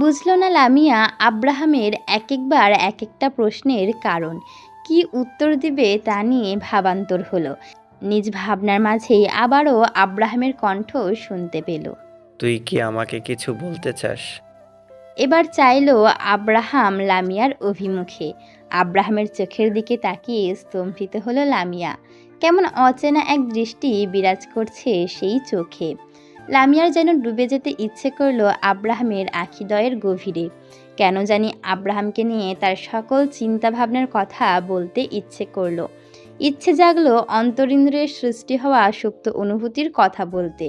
বুঝল না লামিয়া আব্রাহামের এক একবার এক একটা প্রশ্নের কারণ। কি উত্তর দিবে তা নিয়ে ভাবান্তর হলো। নিজ ভাবনার মাঝেই আবারও আব্রাহামের কণ্ঠ শুনতে পেল। তুই কি আমাকে কিছু বলতে চাস? এবার চাইল আব্রাহাম লামিয়ার অভিমুখে। আব্রাহামের চোখের দিকে তাকিয়ে স্তম্ভিত হলো লামিয়া। কেমন অচেনা এক দৃষ্টি বিরাজ করছে সেই চোখে। লামিয়ার যেন ডুবে যেতে ইচ্ছে করলো আব্রাহামের আখিদ্বয়ের গভীরে। কেন জানি আব্রাহামকে নিয়ে তার সকল চিন্তাভাবনার কথা বলতে ইচ্ছে করলো। ইচ্ছে জাগলো অন্তরিন্দ্রিয়ের সৃষ্টি হওয়া সুপ্ত অনুভূতির কথা বলতে।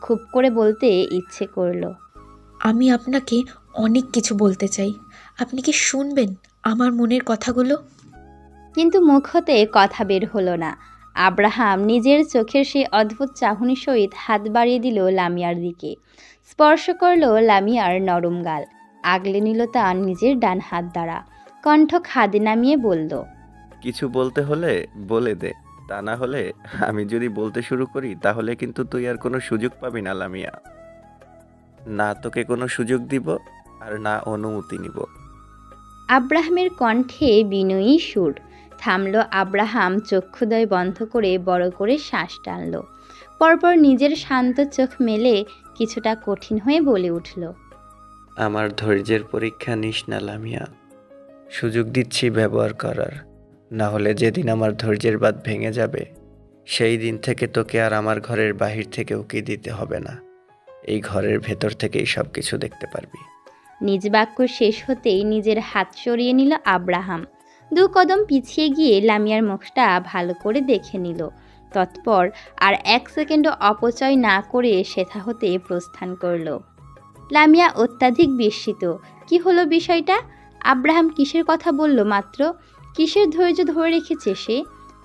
খুব করে বলতে ইচ্ছে করলো, আমি আপনাকে অনেক কিছু বলতে চাই, আপনি কি শুনবেন আমার মনের কথাগুলো? কিন্তু মুখ হতে কথা বের হলো না। আব্রাহাম নিজের চোখের সেই অদ্ভুত চাহনি সহিত হাত বাড়িয়ে দিল লামিয়ার দিকে। স্পর্শ করলো লামিয়ার নরম গাল। আগলে নিল তা নিজের ডান হাত দ্বারা। কণ্ঠ খাদে নামিয়ে বলল, কিছু বলতে হলে বলে দে, তা না হলে আমি যদি বলতে শুরু করি তাহলে কিন্তু তুই আর কোনো সুযোগ পাবি না লামিয়া। না তোকে কোনো সুযোগ দিব আর না অনুমতি নিব। আব্রাহামের কণ্ঠে বিনয়ী সুর। থামল আব্রাহাম, চক্ষুদ্বয় বন্ধ করে বড় করে শ্বাস টানল। পরপর নিজের শান্ত চোখ মেলে কিছুটা কঠিন হয়ে বলে উঠল, আমার ধৈর্যের পরীক্ষা নিস না লামিয়া। সুযোগ দিচ্ছি ব্যবহার করার, না হলে যেদিন আমার ধৈর্যের বাঁধ ভেঙে যাবে সেই দিন থেকে তোকে আর আমার ঘরের বাহির থেকে উকি দিতে হবে না। এই ঘরের ভেতর থেকেই সব কিছু দেখতে পারবি। নিজ বাক্য শেষ হতেই নিজের হাত সরিয়ে নিল আব্রাহাম। 2 কদম পিছিয়ে গিয়ে লামিয়ার মুখটা ভালো করে দেখে নিল। তৎপর আর 1 সেকেন্ডও অপচয় না করে সেথা হতে প্রস্থান করল। লামিয়া অত্যাধিক বিস্মিত। কি হলো বিষয়টা? আব্রাহাম কিসের কথা বলল মাত্র? কিসের ধৈর্য ধরে রেখেছে সে?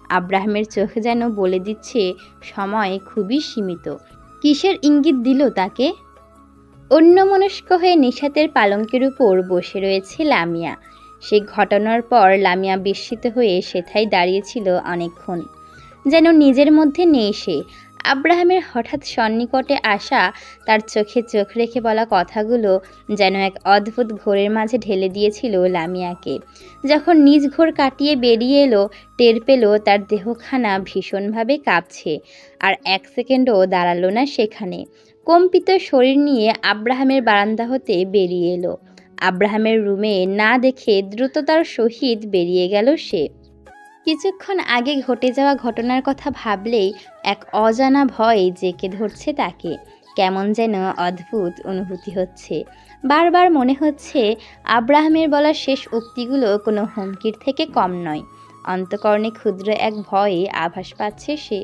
আব্রাহামের চোখ যেন বলে দিচ্ছে সময় খুবই সীমিত। কিসের ইঙ্গিত দিল তাকে? অন্যমনস্ক হয়ে নিশাতের পালঙ্কের উপর বসে রয়েছে লামিয়া। সেই ঘটনার পর লামিয়া বিস্মিত হয়ে সেথায় দাঁড়িয়েছিল অনেকক্ষণ, যেন নিজের মধ্যে নেই সে। আব্রাহামের হঠাৎ সন্নিকটে আসা, তার চোখে চোখ রেখে বলা কথাগুলো যেন এক অদ্ভুত ঘোরের মাঝে ঢেলে দিয়েছিল লামিয়াকে। যখন নিজ ঘোর কাটিয়ে বেরিয়ে এলো, টের পেল তার দেহখানা ভীষণভাবে কাঁপছে। আর 1 সেকেন্ডও দাঁড়ালো না সেখানে। কম্পিত শরীর নিয়ে আব্রাহামের বারান্দা হতে বেরিয়ে এলো। আব্রাহামের রুমে না দেখে দ্রুততার সহিত বেরিয়ে গেল সে। কিছুক্ষণ আগে ঘটে যাওয়া ঘটনার কথা ভাবলেই এক অজানা ভয় জেঁকে ধরছে তাকে। কেমন যেন অদ্ভুত অনুভূতি হচ্ছে। বারবার মনে হচ্ছে আব্রাহামের বলা শেষ উক্তিগুলো কোনো হুমকির থেকে কম নয়। অন্তঃকরণে ক্ষুদ্র এক ভয়ে আভাস পাচ্ছে সে।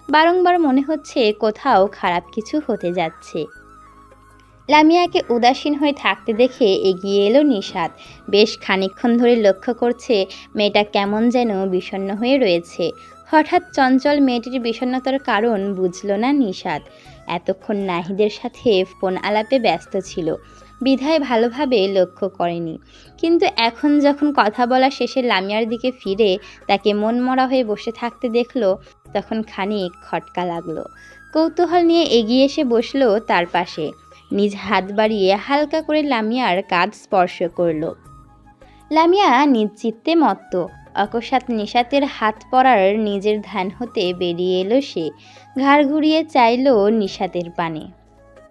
বারংবার মনে হচ্ছে কোথাও খারাপ কিছু হতে যাচ্ছে। লামিয়াকে উদাসীন হয়ে থাকতে দেখে এগিয়ে এলো নিশাত। বেশ খানিকক্ষণ ধরে লক্ষ্য করছে মেয়েটা কেমন যেন বিষণ্ণ হয়ে রয়েছে। হঠাৎ চঞ্চল মেয়েটির বিষণ্ণতার কারণ বুঝল না নিশাত। এতক্ষণ নাহিদের সাথে ফোন আলাপে ব্যস্ত ছিল বিধায় ভালোভাবে লক্ষ্য করেনি। কিন্তু এখন যখন কথা বলা শেষে লামিয়ার দিকে ফিরে তাকে মনমরা হয়ে বসে থাকতে দেখলো, তখন খানিক খটকা লাগলো। কৌতূহল নিয়ে এগিয়ে এসে বসলো তার পাশে। নিজ হাত বাড়িয়ে হালকা করে লামিয়ার কাঁধ স্পর্শ করল। লামিয়া নিজ চিত্তে মত্ত। অকস্মাৎ নিশাতের হাত পড়ার নিজের ধ্যান হতে বেরিয়ে এলো সে। ঘাড় ঘুরিয়ে চাইল নিশাতের পানে।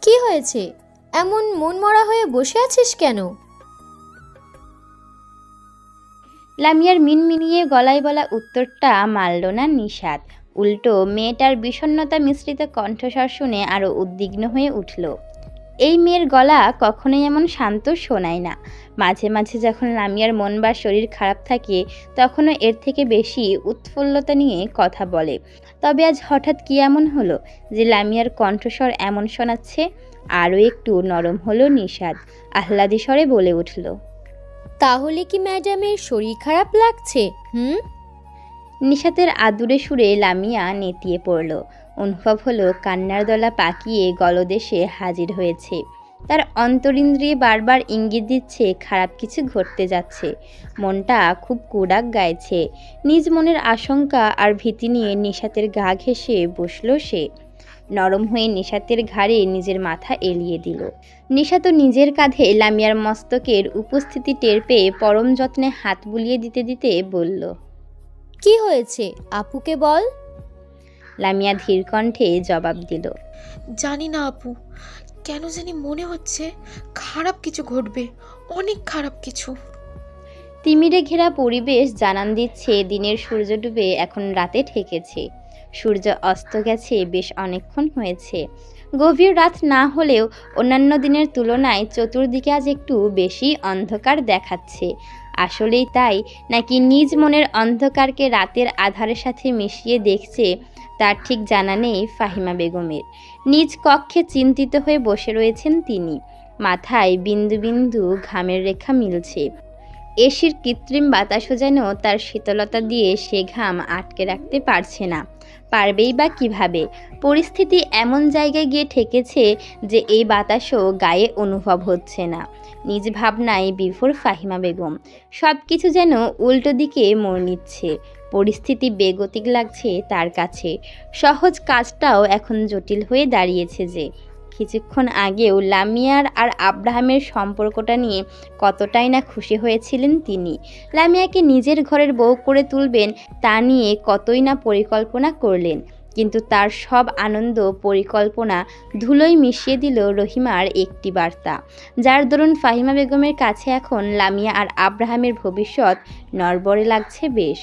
কি হয়েছে? এমন মনমরা হয়ে বসে আছিস কেন? লামিয়ার মিনমিনিয়ে গলায় বলা উত্তরটা মানল না নিশাত। উল্টো মেয়েটার বিষণ্ণতা মিশ্রিত কণ্ঠস্বর শুনে আরও উদ্বিগ্ন হয়ে উঠল। এই মেয়ের গলা কখনোই এমন শান্ত শোনায় না। মাঝে মাঝে যখন লামিয়ার মন বা শরীর খারাপ থাকে তখনও এর থেকে বেশি উৎফুল্লতা নিয়ে কথা বলে। তবে আজ হঠাৎ কি এমন হলো যে লামিয়ার কণ্ঠস্বর এমন শোনাচ্ছে? আরও একটু নরম হলো নিশাত। আহ্লাদি স্বরে বলে উঠল, তাহলে কি ম্যাডামের শরীর খারাপ লাগছে? নিশাতের আদুরে সুরে লামিয়া নেতিয়ে পড়ল। অনুভব হলো কান্নার দলা পাকিয়ে গলদেশে হাজির হয়েছে। তার অন্তরিন্দ্রিয়ে বারবার ইঙ্গিত দিচ্ছে খারাপ কিছু ঘটতে যাচ্ছে। মনটা খুব কুড়াক গাইছে। নিজ মনের আশঙ্কা আর ভীতি নিয়ে নিশাতের গা ঘেঁষে বসল সে। নরম হয়ে নিশাতের ঘাড়ে নিজের মাথা এলিয়ে দিল। নিশাত নিজের কাঁধে লামিয়ার মস্তকের উপস্থিতি টের পেয়ে পরম যত্নে হাত বুলিয়ে দিতে দিতে বলল, কি হয়েছে আপুকে বল। লামিয়া ধীর কণ্ঠে জবাব দিল, জানি না আপু, কেন জানি মনে হচ্ছে খারাপ কিছু ঘটবে, অনেক খারাপ কিছু। তিমিরে ঘেরা পরিবেশ জানান দিচ্ছে দিনের সূর্য ডুবে এখন রাতে ঠেকেছে। সূর্য অস্ত গেছে বেশ অনেকক্ষণ হয়েছে। গভীর রাত না হলেও অন্যান্য দিনের তুলনায় চতুর্দিকে আজ একটু বেশি অন্ধকার দেখাচ্ছে। আসলেই তাই নাকি নিজ মনের অন্ধকারকে রাতের আধারের সাথে মিশিয়ে দেখছে তার ঠিক জানা নেই ফাহিমা বেগমের। নিজ কক্ষে চিন্তিত হয়ে বসে রয়েছেন তিনি। মাথায় বিন্দু বিন্দু ঘামের রেখা মিলছে। এসির কৃত্রিম বাতাসও যেন তার শীতলতা দিয়ে সে ঘাম আটকে রাখতে পারছে না। পারবেই বা কিভাবে? পরিস্থিতি এমন জায়গায় গিয়ে ঠেকেছে যে এই বাতাসও গায়ে অনুভব হচ্ছে না। নিজ ভাবনায় বিভোর ফাহিমা বেগম। সব কিছু যেন উল্টো দিকে মোড় নিচ্ছে। পরিস্থিতি বেগতিক লাগছে তার কাছে। সহজ কাজটাও এখন জটিল হয়ে দাঁড়িয়েছে যে। কিছুক্ষণ আগেও লামিয়ার আর আব্রাহামের সম্পর্কটা নিয়ে কতটাই না খুশি হয়েছিলেন তিনি। লামিয়াকে নিজের ঘরের বউ করে তুলবেন তা নিয়ে কতই না পরিকল্পনা করলেন, কিন্তু তার সব আনন্দ পরিকল্পনা ধুলোয় মিশিয়ে দিল রহিমার একটি বার্তা, যার দরুন ফাহিমা বেগমের কাছে এখন লামিয়া আর আব্রাহামের ভবিষ্যৎ নড়বড়ে লাগছে বেশ।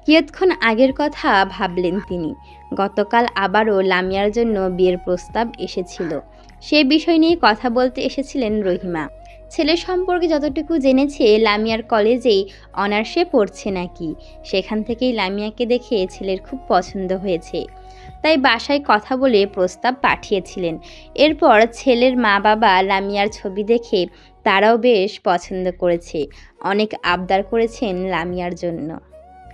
কিয়ৎক্ষণ আগের কথা ভাবলেন তিনি। গতকাল আবারও লামিয়ার জন্য বিয়ের প্রস্তাব এসেছিল। সেই বিষয় নিয়ে কথা বলতে এসেছিলেন রহিমা। ছেলে সম্পর্কে যতটুকু জেনেছে লামিয়ার কলেজেই অনার্সে পড়ছে নাকি, সেখান থেকেই লামিয়াকে দেখে ছেলের খুব পছন্দ হয়েছে, তাই বাসায় কথা বলে প্রস্তাব পাঠিয়েছিলেন। এরপর ছেলের মা বাবা লামিয়ার ছবি দেখে তারাও বেশ পছন্দ করেছে, অনেক আবদার করেছেন লামিয়ার জন্য।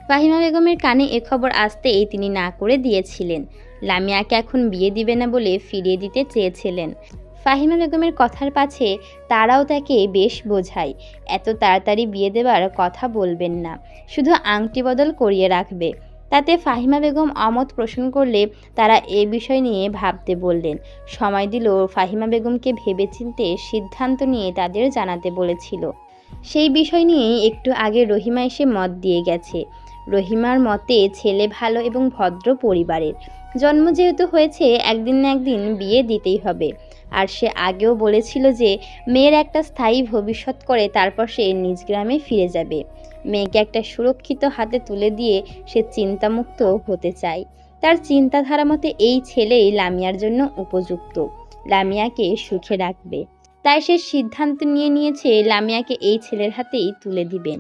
ফাহিমা বেগমের কানে এ খবর আসতেই তিনি না করে দিয়েছিলেন। লামিয়াকে এখন বিয়ে দিবে না বলে ফিরিয়ে দিতে চেয়েছিলেন। ফাহিমা বেগমের কথার পাছে তারাও তাকে বেশ বোঝায়, এত তাড়াতাড়ি বিয়ে দেবার কথা বলবেন না, শুধু আংটি বদল করিয়ে রাখবে। তাতে ফাহিমা বেগম অমত পোষণ করলে তারা এ বিষয় নিয়ে ভাবতে বললেন। সময় দিল ফাহিমা বেগমকে ভেবেচিন্তে সিদ্ধান্ত নিয়ে তাদের জানাতে বলেছিল। সেই বিষয় নিয়েই একটু আগে রহিমা এসে মত দিয়ে গেছে। রহিমার মতে ছেলে ভালো এবং ভদ্র পরিবারের, জন্ম যেহেতু হয়েছে একদিন না একদিন বিয়ে দিতেই হবে। আর সে আগেও বলেছিল যে মেয়ের একটা স্থায়ী ভবিষ্যৎ করে তারপর সে নিজ গ্রামে ফিরে যাবে। মেয়েকে একটা সুরক্ষিত হাতে তুলে দিয়ে সে চিন্তামুক্ত হতে চায়। তার চিন্তাধারা মতে এই ছেলেই লামিয়ার জন্য উপযুক্ত, লামিয়াকে সুখে রাখবে। তাই সে সিদ্ধান্ত নিয়েছে লামিয়াকে এই ছেলের হাতেই তুলে দিবেন।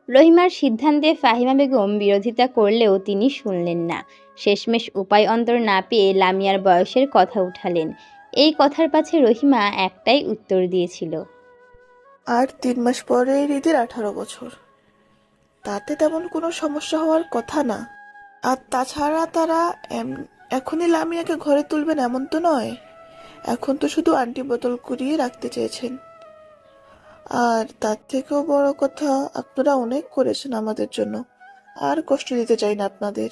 রহিমার সিদ্ধান্তে ফাহিমা বেগম বিরোধিতা করলেও তিনি শুনলেন না। শেষমেশ উপায় অন্তর না পেয়ে লামিয়ার বয়সের কথা উঠালেন। এই কথার পাছে রহিমা একটাই উত্তর দিয়েছিল, আর 3 মাস পরে ঈদের 18 বছর, তাতে তেমন কোনো সমস্যা হওয়ার কথা না। আর তাছাড়া তারা এখনই লামিয়াকে ঘরে তুলবেন এমন তো নয়, এখন তো শুধু আন্টি বোতল করিয়ে রাখতে চেয়েছেন। আর তার থেকেও বড় কথা, আপনারা অনেক করেছেন আমাদের জন্য, আর কষ্ট দিতে চাই না আপনাদের।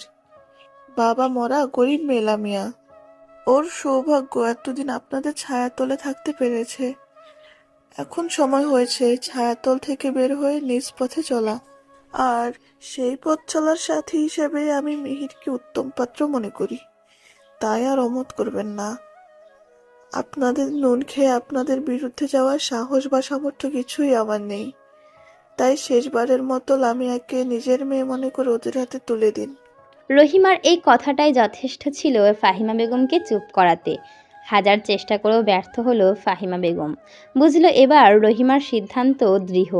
বাবা মরা গরিব মেয়ে লামিয়া, ওর সৌভাগ্য এতদিন আপনাদের ছায়াতলে থাকতে পেরেছে। এখন সময় হয়েছে ছায়াতল থেকে বের হয়ে নিজ পথে চলা। আর সেই পথ চলার সাথী হিসেবে আমি মিহিরকে উত্তম পাত্র মনে করি, তাই আর অমত করবেন না। আপনাদের নুন খেয়ে আপনাদের বিরুদ্ধে যাওয়ার সাহস বা সামর্থ্য কিছুই আমার নেই, তাই শেষবারের মতো লামিয়াকে নিজের মেয়ে মনে করে ওদের হাতে তুলে দিন। রহিমার এই কথাটাই যথেষ্ট ছিল ফাহিমা বেগমকে চুপ করাতে। হাজার চেষ্টা করেও ব্যর্থ হলো ফাহিমা বেগম। বুঝলো এবার রহিমার সিদ্ধান্ত দৃঢ়।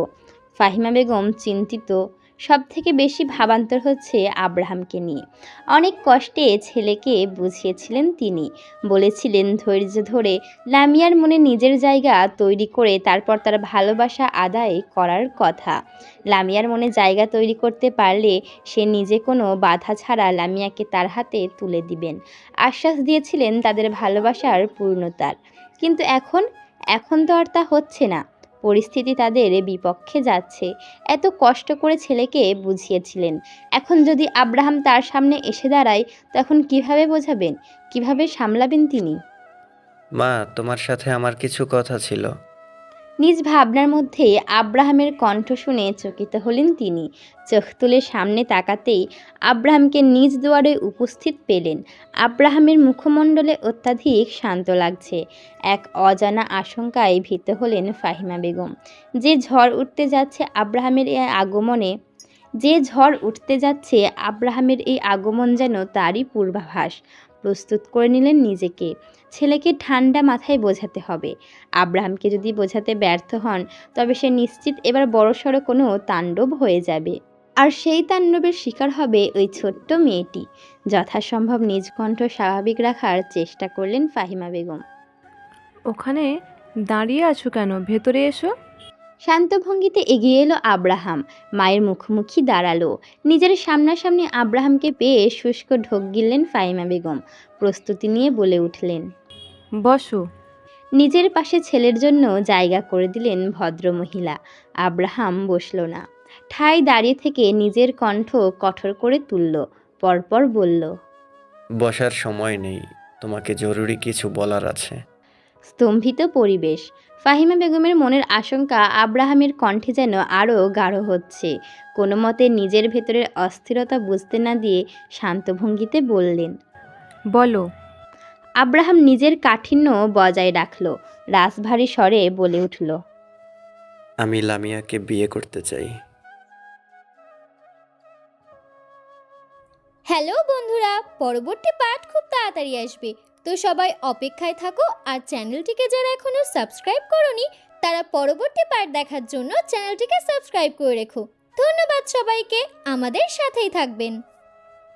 ফাহিমা বেগম চিন্তিত। সব থেকে বেশি ভাবান্তর হচ্ছে আব্রাহামকে নিয়ে। অনেক কষ্টে ছেলেকে বুঝিয়েছিলেন তিনি, বলেছিলেন ধৈর্য ধরে লামিয়ার মনে নিজের জায়গা তৈরি করে তারপর তার ভালোবাসা আদায় করার কথা। লামিয়ার মনে জায়গা তৈরি করতে পারলে সে নিজে কোনো বাধা ছাড়া লামিয়াকে তার হাতে তুলে দিবেন। আশ্বাস দিয়েছিলেন তাদের ভালোবাসার পূর্ণতার। কিন্তু এখন তো আর তা হচ্ছে না। পরিস্থিতি তাদের বিপক্ষে যাচ্ছে। এত কষ্ট করে ছেলেকে বুঝিয়েছিলেন, এখন যদি আব্রাহাম তার সামনে এসে দাঁড়ায় তখন কিভাবে বোঝাবেন, কিভাবে সামলাবেন তিনি? মা, তোমার সাথে আমার কিছু কথা ছিল। নিজ ভাবনার মধ্যে আব্রাহামের কণ্ঠ শুনে চকিত হলেন তিনি। চোখ তুলে সামনে তাকাতেই আব্রাহামকে নিজ দুয়ারে উপস্থিত পেলেন। আব্রাহামের মুখমণ্ডলে অত্যাধিক শান্ত লাগছে। এক অজানা আশঙ্কায় ভীত হলেন ফাহিমা বেগম। যে ঝড় উঠতে যাচ্ছে আব্রাহামের এই আগমন যেন তারই পূর্বাভাস। প্রস্তুত করে নিলেন নিজেকে। ছেলেকে ঠান্ডা মাথায় বোঝাতে হবে। আব্রাহামকে যদি বোঝাতে ব্যর্থ হন তবে সে নিশ্চিত এবার বড়সড় কোনো তাণ্ডব হয়ে যাবে। আর সেই তাণ্ডবের শিকার হবে ওই ছোট্ট মেয়েটি। যথাসম্ভব নিজ কণ্ঠ স্বাভাবিক রাখার চেষ্টা করলেন ফাহিমা বেগম। ওখানে দাঁড়িয়ে আছো কেন? ভেতরে এসো। শান্ত ভঙ্গিতে এগিয়ে এলো আব্রাহাম। মায়ের মুখোমুখি দাঁড়ালো। নিজের সামনাসামনি আব্রাহামকে পেয়ে শুষ্ক ঢোক গিললেন ফাহিমা বেগম। প্রস্তুতি নিয়ে বলে উঠলেন, বসো। নিজের পাশে ছেলের জন্য জায়গা করে দিলেন ভদ্রমহিলা। আব্রাহাম বসল না, ঠায় দাঁড়িয়ে থেকে নিজের কণ্ঠ কঠোর করে তুলল। পরপর বলল, বসার সময় নেই, তোমাকে জরুরি কিছু বলার আছে। স্তম্ভিত পরিবেশ। ফাহিমা বেগমের মনের আশঙ্কা আব্রাহামের কণ্ঠে যেন আরও গাঢ় হচ্ছে। কোনো মতে নিজের ভেতরের অস্থিরতা বুঝতে না দিয়ে শান্ত ভঙ্গিতে বললেন। বলো। আব্রাহাম নিজের কাঠিন্য বজায় রাখল, রাশভারী স্বরে বলে উঠল। আমি লামিয়াকে বিয়ে করতে চাই। হ্যালো বন্ধুরা, পরবর্তী পার্ট খুব তাড়াতাড়ি আসবে, তো সবাই অপেক্ষায় থাকো। আর চ্যানেলটিকে যারা এখনো সাবস্ক্রাইব করোনি তারা পরবর্তী পার্ট দেখার জন্য চ্যানেলটিকে সাবস্ক্রাইব করে রেখো। ধন্যবাদ সবাইকে, আমাদের সাথেই থাকবেন।